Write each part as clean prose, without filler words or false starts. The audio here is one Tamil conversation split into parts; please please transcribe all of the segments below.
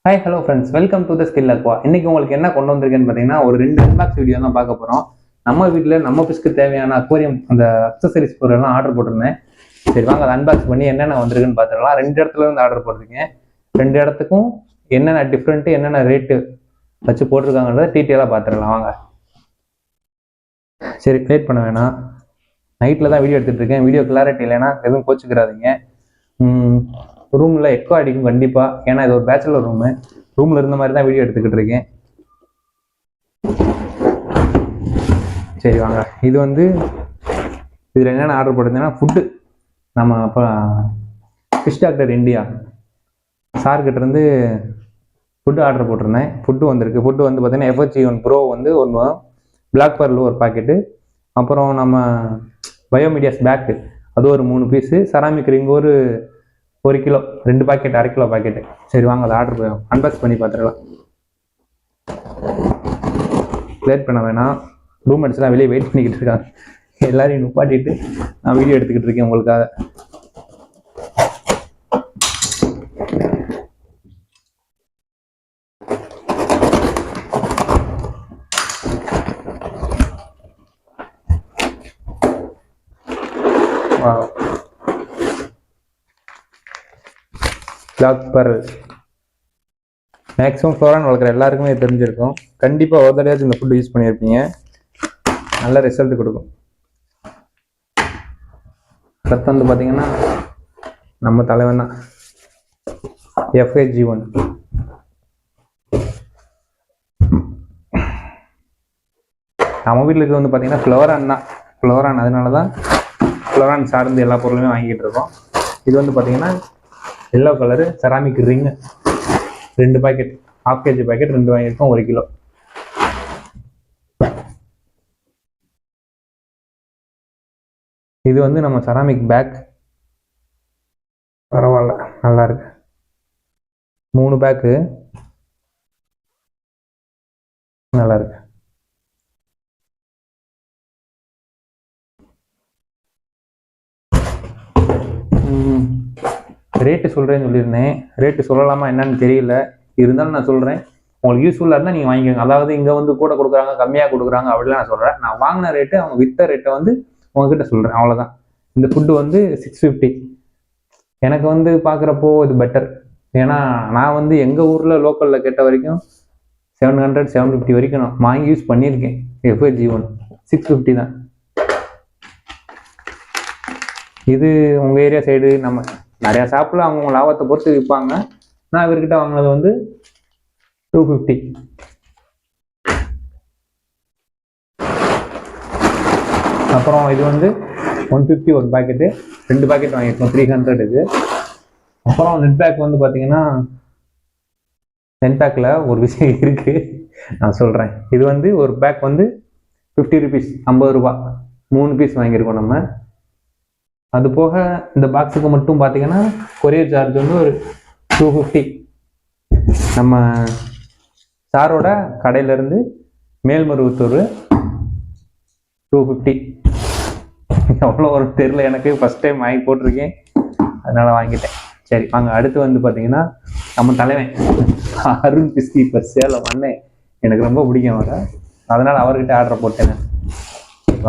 Hi hello friends, welcome to the skill Aqua. இன்னைக்கு உங்களுக்கு என்ன கொண்டு வந்திருக்கேன்னு பார்த்தீங்கன்னா, ஒரு 2 அன்பாக்ஸ் வீடியோ தான் பார்க்க போகிறோம். நம்ம வீட்டில் நம்ம ஃபிஷ்க்கு தேவையான அக்வாரியம் அந்த அக்சசரிஸ் பொருள்லாம் ஆர்டர் போட்டிருந்தேன். சரி வாங்க, அதை அன்பாக்ஸ் பண்ணி என்னென்ன வந்திருக்குன்னு பார்த்துக்கலாம். 2 இடத்துல இருந்து ஆர்டர் போட்டிருக்கேன். 2 இடத்துக்கும் என்னென்ன டிஃப்ரெண்ட்டு, என்னென்ன ரேட்டு வச்சு போட்டிருக்காங்கன்றத டீட்டெயிலாக பார்த்துடலாம் வாங்க. சரி, லேட் பண்ண வேணாம். நைட்டில் தான் வீடியோ எடுத்துகிட்டு இருக்கேன். வீடியோ கிளாரிட்டி இல்லைன்னா எதுவும் கோச்சிக்கிறாதீங்க. ரூமில் எக்கோ அடிக்கும் கண்டிப்பாக, ஏன்னா இது ஒரு பேச்சுலர் ரூமில் இருந்த மாதிரி தான் வீடியோ எடுத்துக்கிட்டு இருக்கேன். சரி வாங்க, இதில் என்னென்ன ஆர்டர் போட்டிருந்தேன்னா, ஃபுட்டு நம்ம அப்போ ஃபிஷ் டாக்டர் இந்தியா சார்கிட்டேருந்து ஃபுட்டு ஆர்டர் போட்டிருந்தேன். ஃபுட்டு வந்திருக்கு. ஃபுட்டு வந்து பார்த்தீங்கன்னா FHE1 ப்ரோ வந்து ஒன்று, பிளாக் பர்ல் ஒரு பாக்கெட்டு, அப்புறம் நம்ம பயோமீடியாஸ் பேக்கு அது ஒரு 3 பீஸு, செராமிக் ரிங் ஒரு 1 கிலோ, 2 பாக்கெட், 1/2 கிலோ பாக்கெட்டு. சரி வாங்க, அதை ஆர்டர் அன்பாக்ஸ் பண்ணி பார்த்துக்கலாம். லேட் பண்ண வேணாம். ரூம் அடிச்சுலாம் வெளியே வெயிட் பண்ணிக்கிட்டு இருக்காங்க. எல்லாரையும் நுப்பாட்டிட்டு நான் வீடியோ எடுத்துக்கிட்டு இருக்கேன் உங்களுக்காக. பிளாக் பர்ல் மேக்ஸிமம் ஃப்ளோரான் வளர்க்குற எல்லாருக்குமே தெரிஞ்சிருக்கும். கண்டிப்பாக ஒரு தடையாச்சும் இந்த ஃபுட்டு யூஸ் பண்ணியிருப்பீங்க. நல்ல ரிசல்ட் கொடுக்கும். அடுத்து வந்து பார்த்தீங்கன்னா நம்ம தலைவன் தான், FHE1. நம்ம வீட்டுக்கு வந்து பார்த்தீங்கன்னா ஃப்ளோரான் தான். ஃப்ளோரான், அதனால தான் ஃப்ளோரான் சார்ந்து எல்லா பொருளுமே வாங்கிட்டு இருக்கோம். இது வந்து பார்த்தீங்கன்னா yellow colour ceramic ring 2 packet, 1/2 kg packet 2 வாங்கியிருக்கோம், 1 கிலோ. இது வந்து நம்ம செராமிக் பேக், பரவாயில்ல நல்லா இருக்கு. 3 பேக்கு நல்லா இருக்கு. ரேட்டு சொல்கிறேன்னு சொல்லியிருந்தேன். ரேட்டு சொல்லலாமா என்னன்னு தெரியல, இருந்தாலும் நான் சொல்கிறேன். உங்களுக்கு யூஸ்ஃபுல்லாக இருந்தால் நீங்கள் வாங்கிக்கோங்க. அதாவது இங்கே வந்து கூட கொடுக்குறாங்க, கம்மியாக கொடுக்குறாங்க அப்படிலாம் நான் சொல்கிறேன். நான் வாங்கின ரேட்டு, அவங்க விற்ற ரேட்டை வந்து உங்ககிட்ட சொல்கிறேன், அவ்வளோதான். இந்த ஃபுட்டு வந்து 650. எனக்கு வந்து பார்க்குறப்போ இது பெட்டர். ஏன்னா நான் வந்து எங்கள் ஊரில் லோக்கலில் கேட்ட வரைக்கும் 700, 750 வரைக்கும் நான் வாங்கி யூஸ் பண்ணியிருக்கேன். FHE1 650 தான். இது உங்கள் ஏரியா சைடு நம்ம நிறையா ஷாப்பில் அவங்க லாபத்தை பொறுத்து விற்பாங்க. நான் இவர்கிட்ட வாங்கினது வந்து 250. அப்புறம் இது வந்து 150 ஒரு பாக்கெட்டு, 2 பாக்கெட் வாங்கியிருக்கோம், 300 இது. அப்புறம் நெட் பேக் வந்து பார்த்தீங்கன்னா, நெட் பேக்கில் ஒரு விஷயம் இருக்குது, நான் சொல்கிறேன். இது வந்து ஒரு பேக் வந்து 50 rupees, 50 ரூபா, 3 பீஸ் வாங்கியிருக்கோம் நம்ம. அது போக இந்த பாக்ஸுக்கு மட்டும் பார்த்தீங்கன்னா கொரியர் சார்ஜ் வந்து ஒரு 250. நம்ம சாரோட கடையிலேருந்து மேல்மருவத்தூர் 250. எவ்வளோ ஒரு தெரியல, எனக்கு ஃபஸ்ட் டைம் வாங்கி போட்டிருக்கேன், அதனால் வாங்கிட்டேன். சரி வாங்க, அடுத்து வந்து பார்த்தீங்கன்னா நம்ம தலைவன் அருண் ஃபிஷ் கீப்பர் சேலம் அண்ணன், எனக்கு ரொம்ப பிடிக்கும் அவரை, அதனால் அவர்கிட்ட ஆர்டர் போட்டேன்.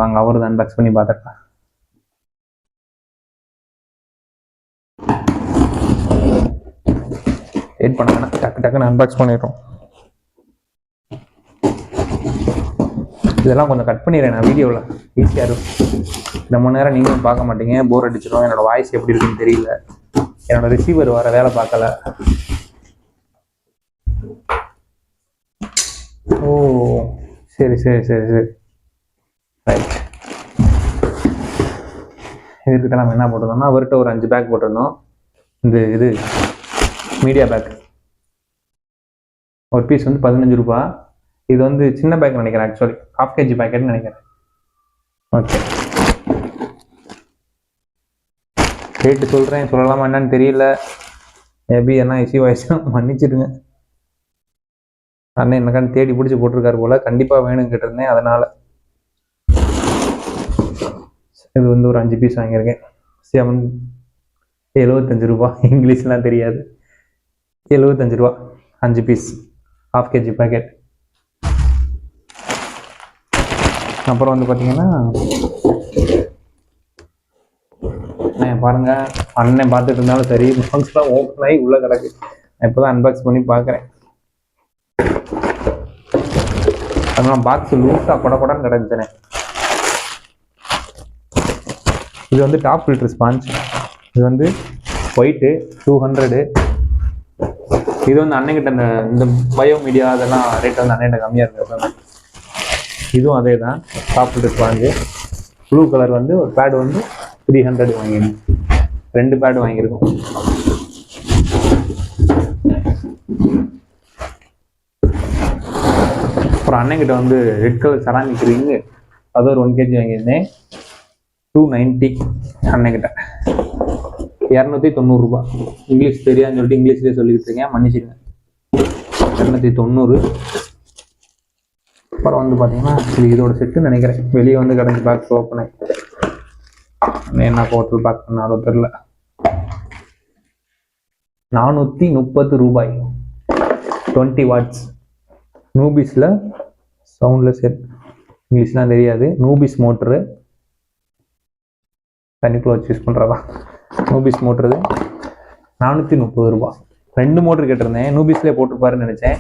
வாங்க, அவரு தான் அன்பாக்ஸ் பண்ணி பார்த்துருக்கேன். வெயிட் பண்ண வேணாம், டக்குன்னு அன்பாக்ஸ் பண்ணிடுறோம். இதெல்லாம் கொஞ்சம் கட் பண்ணிடுறேன் நான் வீடியோவில், ஈஸியாக இருக்கும். ரொம்ப நேரம் நீங்களும் பார்க்க மாட்டீங்க, போர் அடிச்சிடும். என்னோட வாய்ஸ் எப்படி இருக்குன்னு தெரியல, என்னோட ரிசீவர் வர வேலை பார்க்கல. ஓ சரி சரி சரி சரி ரைட். இதுக்கிட்ட நம்ம என்ன போட்டிருந்தோம்னா, அவர்கிட்ட ஒரு 5 பேக் போட்டிருந்தோம். இது மீடியா பேக் ஒரு பீஸ் வந்து 15 ரூபா. இது வந்து சின்ன பேக் நினைக்கிறேன், ஆக்சுவலி 1/2 kg பேக்கெட்னு நினைக்கிறேன். ஓகே, ரேட்டு சொல்கிறேன், சொல்லலாமா என்னன்னு தெரியல. மேபி என்ன இஷ்யூ ஆயிடுச்சுன்னா மன்னிச்சிடுங்க. அண்ணன் என்னக்கான்னு தேடி பிடிச்சி போட்டிருக்காரு போல், கண்டிப்பாக வேணும் கேட்டிருந்தேன், அதனால். இது வந்து ஒரு 5 பீஸ் வாங்கியிருக்கேன். 75 ரூபா, இங்கிலீஷ்லாம் தெரியாது. 75 ரூபா 5 பீஸ் 1/2 kg பேக்கெட். அப்புறம் வந்து பார்த்தீங்கன்னா பாருங்க, அண்ணன் பார்த்துட்டு இருந்தாலும் சரி, பாக்ஸ்லாம் ஓப்பன் ஆகி உள்ள கிடக்கு. நான் இப்போதான் அன்பாக்ஸ் பண்ணி பார்க்குறேன். அதெல்லாம் பாக்ஸ் லூஸாக கொடன்னு கிடக்குதுனே. இது வந்து டாப் ஃபில்டர் ஸ்பாஞ்ச். இது வந்து ஒயிட்டு 200. இது வந்து அண்ணன்கிட்ட இந்த பயோ மீடியா அதெல்லாம் ரேட் வந்து அண்ணன்கிட்ட கம்மியாக இருக்குது. இதுவும் அதே தான், top filter sponge. Blue colour வந்து ஒரு பேடு வந்து 300 வாங்கியிருக்கோம். 2 பேடு வாங்கியிருக்கோம். அப்புறம் அண்ணன்கிட்ட வந்து ரெட் கலர் செராமிக் ரிங்கு, அது ஒரு 1 kg வாங்கியிருந்தேன். 290 அண்ணன்கிட்ட. 290 ரூபாய். இங்கிலீஷ் தெரியாதுன்னு சொல்லிட்டு இங்கிலீஷ்லேயே சொல்லிக்கிட்டு இருக்கேன், மன்னிச்சிடுங்க. 290. அப்புறம் வந்து பார்த்தீங்கன்னா இதோட செட்டுன்னு நினைக்கிறேன். வெளியே வந்து கிடச்சி பாக்ஸ் ஓப்பன் ஆகி என்ன ஹோட்டல் பேக் பண்ணாலும் தெரில. 430 ரூபாய். 20 வாட்ஸ் நூபிஸில் சவுண்ட்லெஸ் செட். இங்கிலீஷ்லாம் தெரியாது. நூபிஸ் மோட்ரு, தண்ணிக்குள்ள வச்சு யூஸ் பண்ணுறதா. நூபிஸ் மோட்ரு 430 ரூபாய். 2 மோட்ரு கேட்டிருந்தேன், நூபிஸ்லேயே போட்டிருப்பாருன்னு நினச்சேன்.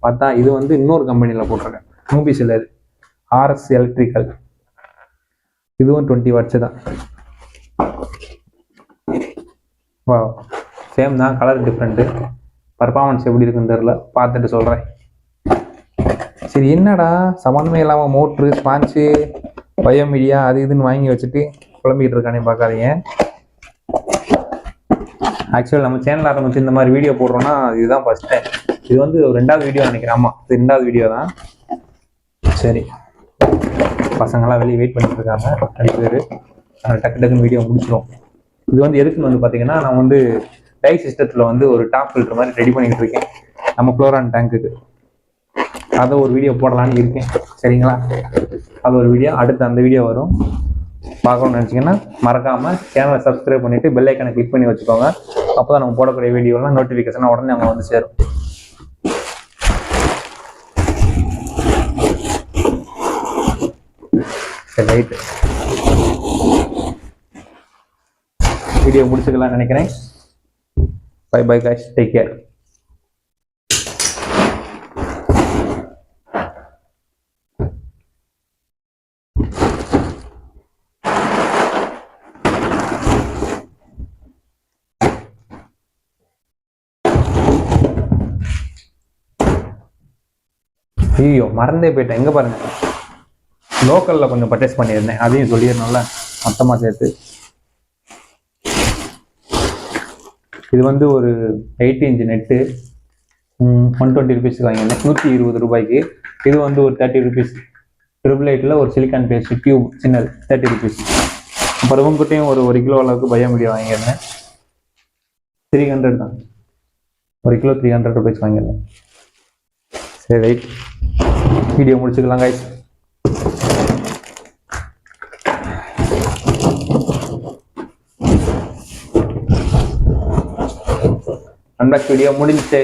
பார்த்தா இது வந்து இன்னொரு கம்பெனியில் போட்டிருக்கேன். நூபிஸ் இல்லை, இது RS எலக்ட்ரிக்கல். இதுவும் 20 வாட்ஸ் தான். வா, சேம் தான், கலர் டிஃப்ரெண்ட்டு. பர்ஃபார்மன்ஸ் எப்படி இருக்குன்னு தெரில, பார்த்துட்டு சொல்கிறேன். சரி, என்னடா சம்மந்தமே இல்லாமல் மோட்ரு ஸ்பான்ச்சு பயோ மீடியா அது இதுன்னு வாங்கி வச்சுட்டு குழம்பிக்கிட்டு இருக்கானே பார்க்காதீங்க. ஆக்சுவலி நம்ம சேனல் ஆரம்பிச்சு இந்த மாதிரி வீடியோ போடுறோன்னா இதுதான் ஃபர்ஸ்ட் டைம். இது வந்து 2வது வீடியோ நினைக்கிறேன். ஆமாம், இது 2வது வீடியோ தான். சரி, பசங்களாம் வெளியே வெயிட் பண்ணிட்டு இருக்காங்க 2 பேர். டக்குன்னு வீடியோ முடிச்சிடும். இது வந்து எதுக்குன்னு வந்து பார்த்தீங்கன்னா, நான் வந்து டை சிஸ்டத்தில் வந்து ஒரு டாப் ஃபில்டர் மாதிரி ரெடி பண்ணிக்கிட்டு இருக்கேன் நம்ம குளோரான் டேங்க்குக்கு. அதை ஒரு வீடியோ போடலான்னு இருக்கேன், சரிங்களா? அது ஒரு வீடியோ அடுத்து அந்த வீடியோ வரும். பார்க்கணும்னு நினச்சிங்கன்னா மறக்காமல் சேனலை சப்ஸ்கிரைப் பண்ணிவிட்டு பெல் ஐக்கனை கிளிக் பண்ணி வச்சுக்கோங்க. அப்போ தான் நம்ம போடக்கூடிய வீடியோலாம் நோட்டிஃபிகேஷன் உடனே அவங்க வந்து சேரும். சரி, ரைட்டு, வீடியோ முடிச்சுக்கலாம்னு நினைக்கிறேன். Bye bye guys, take care. ஐயோ, மறந்தே போயிட்டேன். எங்கே பாருங்க, லோக்கலில் கொஞ்சம் பர்ச்சேஸ் பண்ணியிருந்தேன், அதையும் சொல்லிடணும்ல மொத்தமாக சேர்த்து. இது வந்து ஒரு 8 இன்ச் நெட்டு 120 ருபீஸ்க்கு வாங்கியிருந்தேன், 120 ரூபாய்க்கு. இது வந்து ஒரு 30 ருபீஸ். 888 ஒரு சிலிக்கான் பேஸ்ட் டியூப் சின்னது 30 ருபீஸ். அப்புறம் இவங்ககிட்டையும் ஒரு 1 கிலோ அளவுக்கு பயோ மீடியா வாங்கியிருந்தேன். 300 தான், 1 கிலோ 300 ருபீஸ் வாங்கியிருந்தேன். சரி, ரைட், வீடியோ முடிச்சுக்கலாம் guys. அன்பாக்ஸ் வீடியோ முடிஞ்சிச்சு.